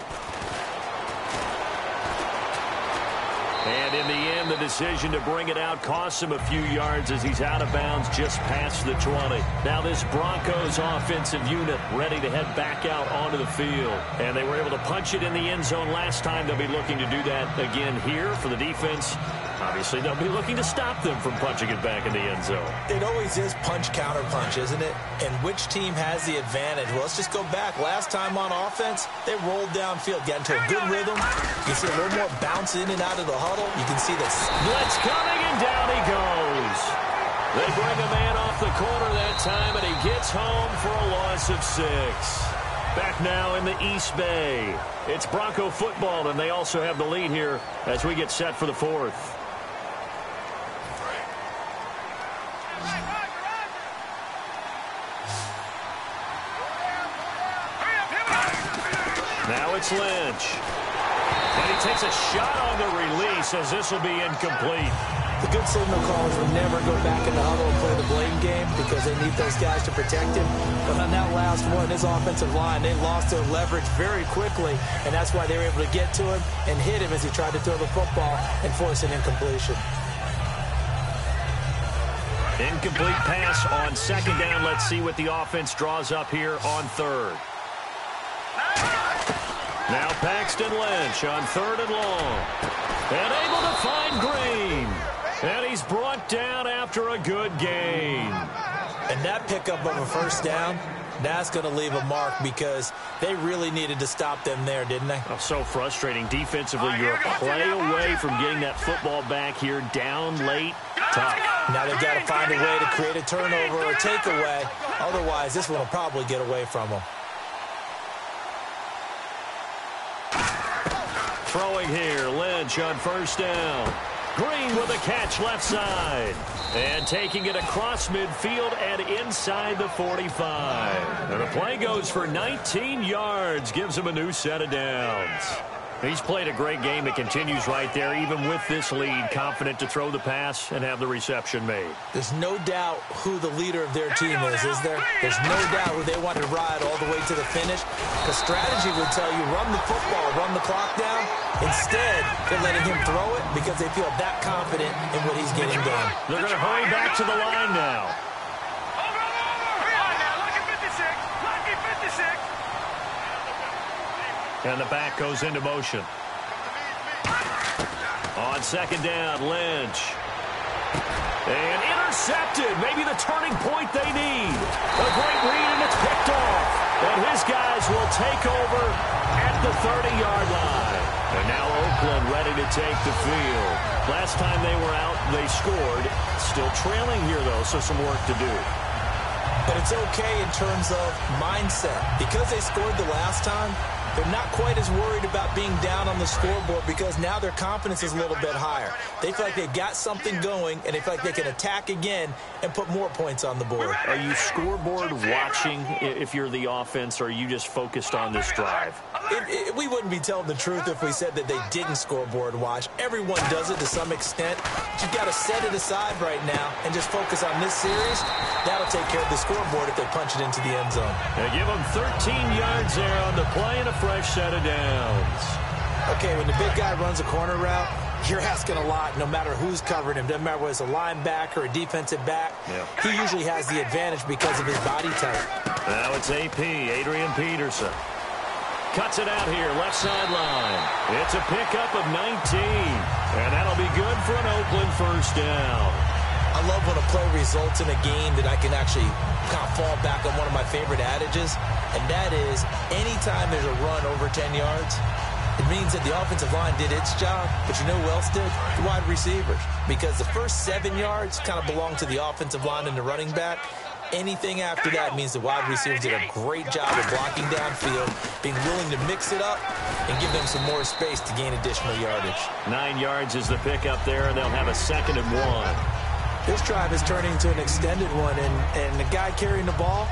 And in the end, the decision to bring it out costs him a few yards as he's out of bounds just past the 20. Now this Broncos offensive unit ready to head back out onto the field. And they were able to punch it in the end zone last time. They'll be looking to do that again here for the defense. Obviously, they'll be looking to stop them from punching it back in the end zone.
It always is punch-counter-punch, isn't it? And which team has the advantage? Well, let's just go back. Last time on offense, they rolled downfield, got into a good rhythm. You see a little more bounce in and out of the huddle. You can see this.
Blitz coming, and down he goes. They bring a man off the corner that time, and he gets home for a loss of 6. Back now in the East Bay. It's Bronco football, and they also have the lead here as we get set for the 4th. it's Lynch. And he takes a shot on the release as this will be incomplete.
The good signal callers will never go back in the huddle and play the blame game because they need those guys to protect him. But on that last one, his offensive line, they lost their leverage very quickly, and that's why they were able to get to him and hit him as he tried to throw the football and force an incompletion.
Incomplete pass on second down. Let's see what the offense draws up here on third. Now Paxton Lynch on third and long. And able to find Green. And he's brought down after a good gain.
And that pickup of a first down, that's going to leave a mark because they really needed to stop them there, didn't they?
Oh, so frustrating. Defensively, you're a play away from getting that football back here down late. Tough.
Now they've got to find a way to create a turnover or takeaway. Otherwise, this one will probably get away from them.
Throwing here, Lynch on first down. Green with a catch left side. And taking it across midfield and inside the 45. And the play goes for 19 yards. Gives him a new set of downs. He's played a great game. It continues right there, even with this lead. Confident to throw the pass and have the reception made.
There's no doubt who the leader of their team is there? There's no doubt who they want to ride all the way to the finish. The strategy would tell you run the football, run the clock down. Instead, they're letting him throw it because they feel that confident in what he's getting done.
They're going to hurry back to the line now. And the back goes into motion. On second down, Lynch. And intercepted. Maybe the turning point they need. A great read, and it's picked off. And his guys will take over at the 30-yard line. And now Oakland ready to take the field. Last time they were out, they scored. Still trailing here, though, so some work to do.
But it's okay in terms of mindset. Because they scored the last time, they're not quite as worried about being down on the scoreboard because now their confidence is a little bit higher. They feel like they've got something going, and they feel like they can attack again and put more points on the board.
Are you scoreboard watching if you're the offense, or are you just focused on this drive?
We wouldn't be telling the truth if we said that they didn't scoreboard watch. Everyone does it to some extent. But you've got to set it aside right now and just focus on this series. That'll take care of the scoreboard if they punch it into the end zone.
They give them 13 yards there on the play and a fresh set of downs.
Okay, when the big guy runs a corner route, you're asking a lot no matter who's covering him. Doesn't matter whether it's a linebacker or a defensive back.
Yeah.
He usually has the advantage because of his body type.
Now it's AP, Adrian Peterson. Cuts it out here, left sideline. It's a pickup of 19. And that'll be good for an Oakland first down.
I love when a play results in a game that I can actually kind of fall back on one of my favorite adages, and that is anytime there's a run over 10 yards, it means that the offensive line did its job, but you know who else did? The wide receivers. Because the first 7 yards kind of belong to the offensive line and the running back. Anything after that means the wide receivers did a great job of blocking downfield, being willing to mix it up, and give them some more space to gain additional yardage.
9 yards is the pickup there, and they'll have a 2nd and 1.
This drive is turning into an extended one, and the guy carrying the ball,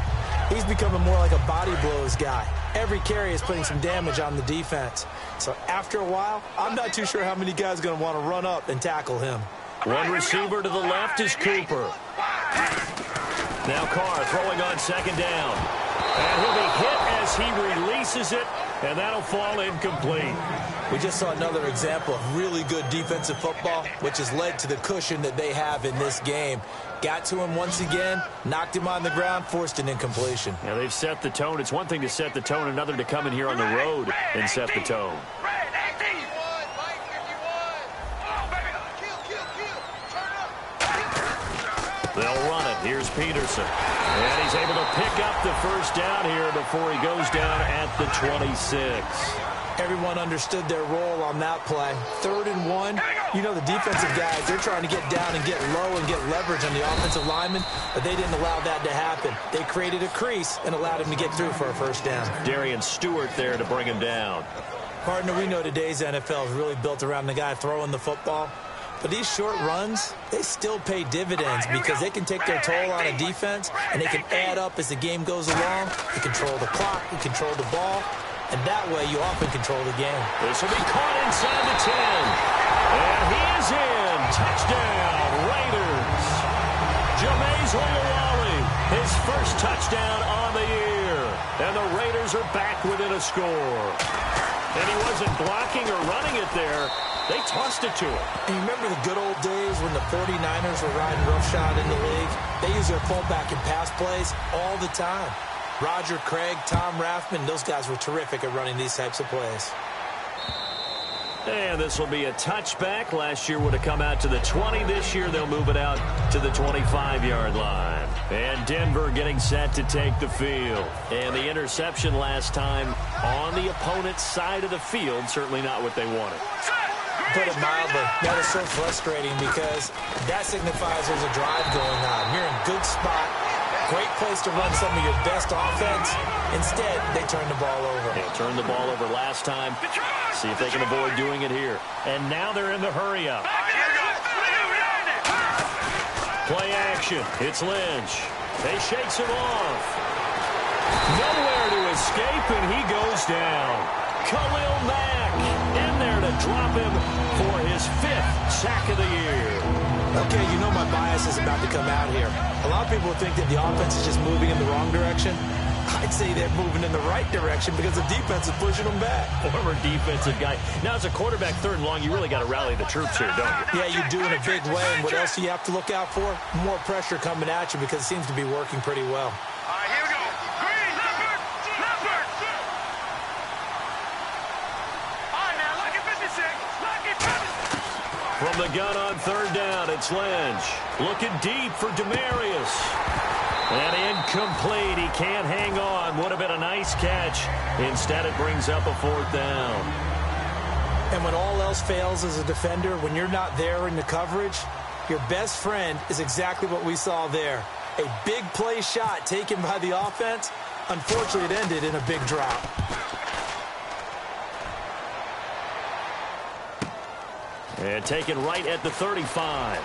he's becoming more like a body blows guy. Every carry is putting some damage on the defense. So after a while, I'm not too sure how many guys are going to want to run up and tackle him.
One receiver to the left is Cooper. Now Carr throwing on second down. And he'll be hit as he releases it, and that'll fall incomplete.
We just saw another example of really good defensive football, which has led to the cushion that they have in this game. Got to him once again, knocked him on the ground, forced an incompletion.
Yeah, they've set the tone. It's one thing to set the tone, another to come in here on the road and set the tone. They'll run it. Here's Peterson. And he's able to pick up the first down here before he goes down at the 26.
Everyone understood their role on that play. 3rd and 1. You know the defensive guys, they're trying to get down and get low and get leverage on the offensive lineman, but they didn't allow that to happen. They created a crease and allowed him to get through for a first down.
Darian Stewart there to bring him down.
Partner, we know today's NFL is really built around the guy throwing the football. But these short runs, they still pay dividends because they can take their toll on a defense and they can add up as the game goes along. They control the clock, they control the ball. and that way you often control the game.
This will be caught inside the 10. And he is in. Touchdown, Raiders. Jameis Winston, his first touchdown on the year. And the Raiders are back within a score. And he wasn't blocking or running it there. They tossed it to him.
And you remember the good old days when the 49ers were riding roughshod in the league? They used their fullback in pass plays all the time. Roger Craig, Tom Rathman, those guys were terrific at running these types of plays.
And this will be a touchback. Last year would have come out to the 20. This year they'll move it out to the 25-yard line. And Denver getting set to take the field. And the interception last time on the opponent's side of the field, certainly not what they wanted.
Put it mildly, that is so frustrating because that signifies there's a drive going on. You're in good spot, great place to run some of your best offense. Instead, they turn the ball over.
They turned the ball over last time. See if they can avoid doing it here. And now they're in the hurry-up. Play action. It's Lynch. They shakes him off. Nowhere to escape, and he goes down. Khalil Mack in there to drop him for his 5th sack of the year.
Okay, you know my bias is about to come out here. A lot of people think that the offense is just moving in the wrong direction. I'd say they're moving in the right direction because the defense is pushing them back.
Former defensive guy. Now, as a quarterback, 3rd and long, you really got to rally the troops here, don't you?
Yeah, you do in a big way. And what else do you have to look out for? More pressure coming at you because it seems to be working pretty well.
All right, here we go. Green, left. All right, now, look at 56. Look at 56.
From the gun on 3rd down, it's Lynch. Looking deep for Demarius. And incomplete. He can't hang on. Would have been a nice catch. Instead, it brings up a 4th down.
And when all else fails as a defender, when you're not there in the coverage, your best friend is exactly what we saw there. A big play shot taken by the offense. Unfortunately, it ended in a big drop.
And taken right at the 35.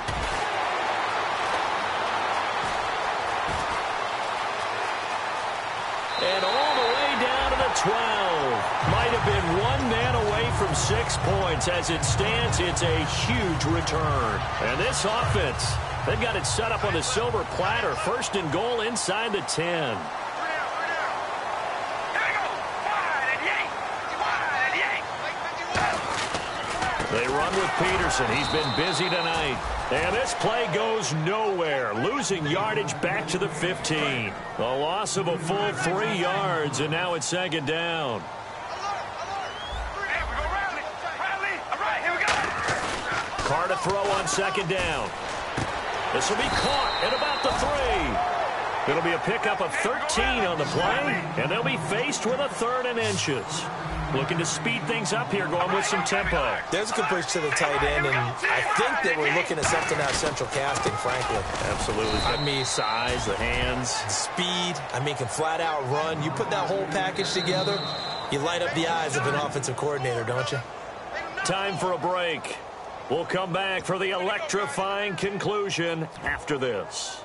And all the way down to the 12. Might have been one man away from 6 points. As it stands, it's a huge return. And this offense, they've got it set up on the silver platter. 1st and goal inside the 10. They run with Peterson. He's been busy tonight. And this play goes nowhere. Losing yardage back to the 15. A loss of a full 3 yards, and now it's 2nd down. Carr to throw on 2nd down. This will be caught at about the 3. It'll be a pickup of 13 on the play, and they'll be faced with a 3rd and inches. Looking to speed things up here, going with some tempo.
There's a good push to the tight end, and I think that we're looking at something out of central casting, frankly.
Absolutely.
I mean,
size, the hands.
Speed, can flat out run. You put that whole package together, you light up the eyes of an offensive coordinator, don't you?
Time for a break. We'll come back for the electrifying conclusion after this.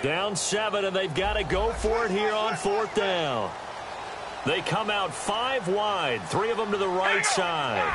Down 7, and they've got to go for it here on 4th down. They come out 5 wide, 3 of them to the right side.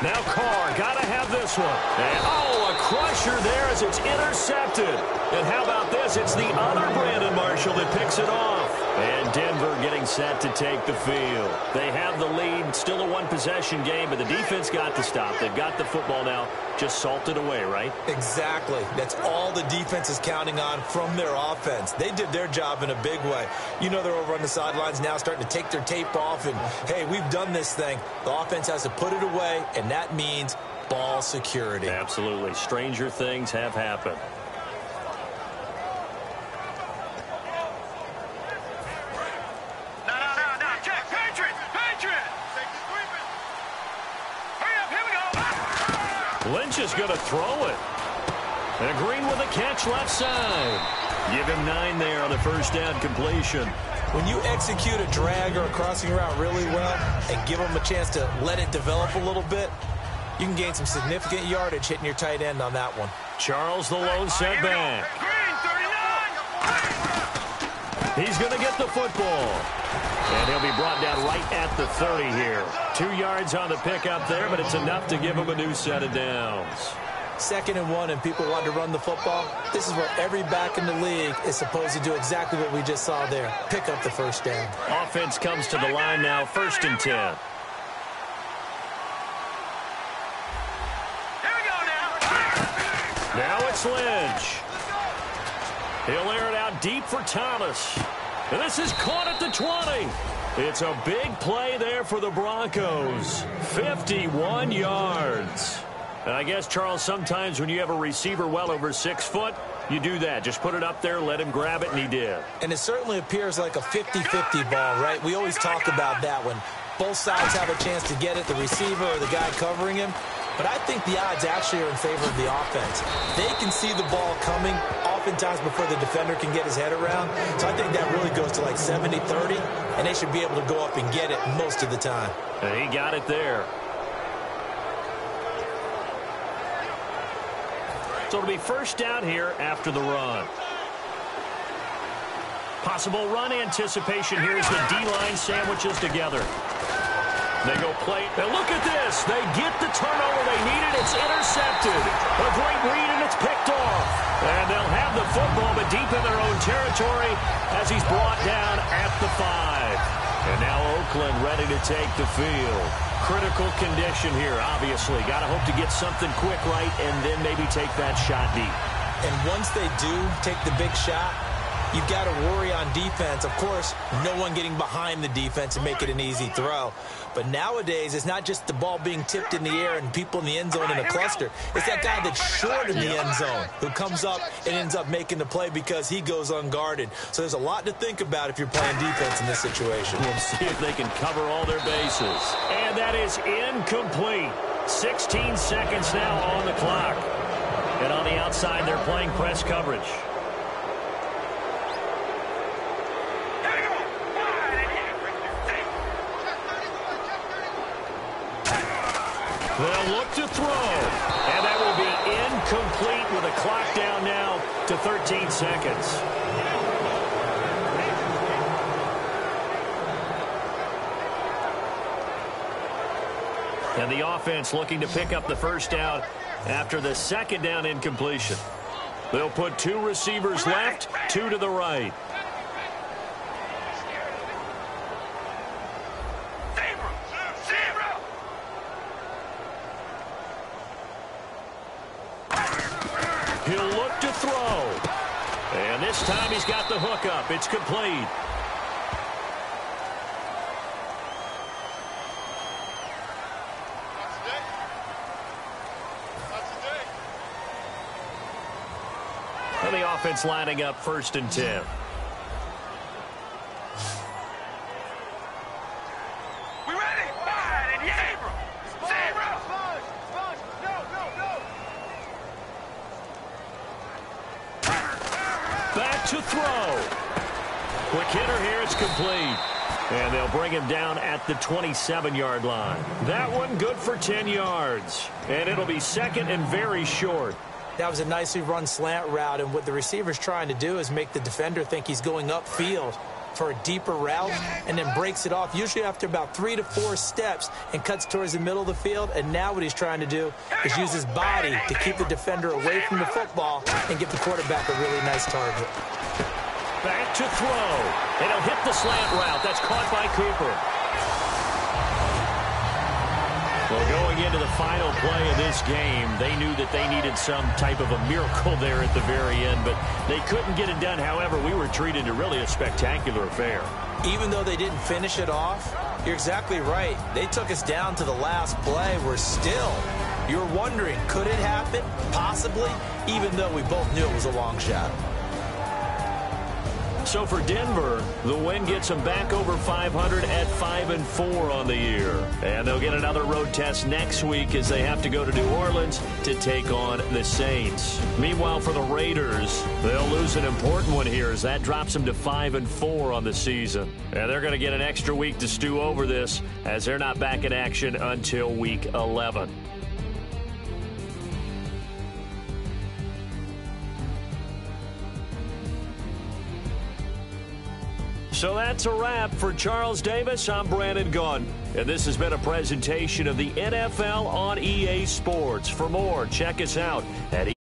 Now Carr, got to have this one. And, a crusher there as it's intercepted. And how about this? It's the other Brandon Marshall that picks it off. And Denver getting set to take the field. They have the lead, still a 1-possession game, but the defense got to stop. They've got the football now, just salted away, right?
Exactly. That's all the defense is counting on from their offense. They did their job in a big way. You know they're over on the sidelines now starting to take their tape off, and, hey, we've done this thing. The offense has to put it away, and that means ball security.
Absolutely. Stranger things have happened. Lynch is going to throw it. And Green with a catch left side. Give him 9 there on the first down completion.
When you execute a drag or a crossing route really well and give them a chance to let it develop a little bit, you can gain some significant yardage hitting your tight end on that one.
Charles the lone setback. He's going to get the football. And he'll be brought down right at the 30 here. 2 yards on the pickup there, but it's enough to give him a new set of downs.
2nd and 1 and people want to run the football. This is where every back in the league is supposed to do exactly what we just saw there. Pick up the first down.
Offense comes to the line now, 1st and 10.
Here we go now.
Now it's Lynch. He'll air it out deep for Thomas. And this is caught at the 20. It's a big play there for the Broncos. 51 yards. And I guess, Charles, sometimes when you have a receiver well over 6 foot, you do that. Just put it up there, let him grab it, and he did.
And it certainly appears like a 50-50 ball, right? We always talk about that when both sides have a chance to get it, the receiver or the guy covering him. But I think the odds actually are in favor of the offense. They can see the ball coming oftentimes before the defender can get his head around. So I think that really goes to like 70-30, and they should be able to go up and get it most of the time.
And he got it there. So it'll be first down here after the run. Possible run anticipation here as the D-line sandwiches together. They go play. And look at this. They get the turnover they needed. It's intercepted. A great read, and it's picked off. And they'll have the football, but deep in their own territory as he's brought down at the 5. And now Oakland ready to take the field. Critical condition here, obviously. Got to hope to get something quick right and then maybe take that shot deep.
And once they do take the big shot, you've got to worry on defense. Of course, no one getting behind the defense and make it an easy throw. But nowadays, it's not just the ball being tipped in the air and people in the end zone in a cluster. It's that guy that's short in the end zone who comes up and ends up making the play because he goes unguarded. So there's a lot to think about if you're playing defense in this situation.
We'll see if they can cover all their bases. And that is incomplete. 16 seconds now on the clock. And on the outside, they're playing press coverage. They'll look to throw. And that will be incomplete with a clock down now to 13 seconds. And the offense looking to pick up the first down after the 2nd down incompletion. They'll put 2 receivers left, 2 to the right. He'll look to throw. And this time he's got the hook up. It's complete. And the offense lining up 1st and 10.
We ready? Wide and Abram. Zebra.
Back to throw. Quick hitter here. It's complete. And they'll bring him down at the 27-yard line. That one good for 10 yards. And it'll be 2nd and very short.
That was a nicely run slant route, and what the receiver's trying to do is make the defender think he's going upfield for a deeper route and then breaks it off, usually after about 3 to 4 steps, and cuts towards the middle of the field. And now what he's trying to do is use his body to keep the defender away from the football and give the quarterback a really nice target.
Back to throw. And he'll hit the slant route. That's caught by Cooper. Well, going into the final play of this game, they knew that they needed some type of a miracle there at the very end, but they couldn't get it done. However, we were treated to really a spectacular affair.
Even though they didn't finish it off, you're exactly right. They took us down to the last play. You're wondering, could it happen? Possibly, even though we both knew it was a long shot.
So for Denver, the win gets them back over 500 at 5-4 on the year. And they'll get another road test next week as they have to go to New Orleans to take on the Saints. Meanwhile, for the Raiders, they'll lose an important one here as that drops them to 5-4 on the season. And they're going to get an extra week to stew over this as they're not back in action until week 11. So that's a wrap. For Charles Davis, I'm Brandon Gunn. And this has been a presentation of the NFL on EA Sports. For more, check us out at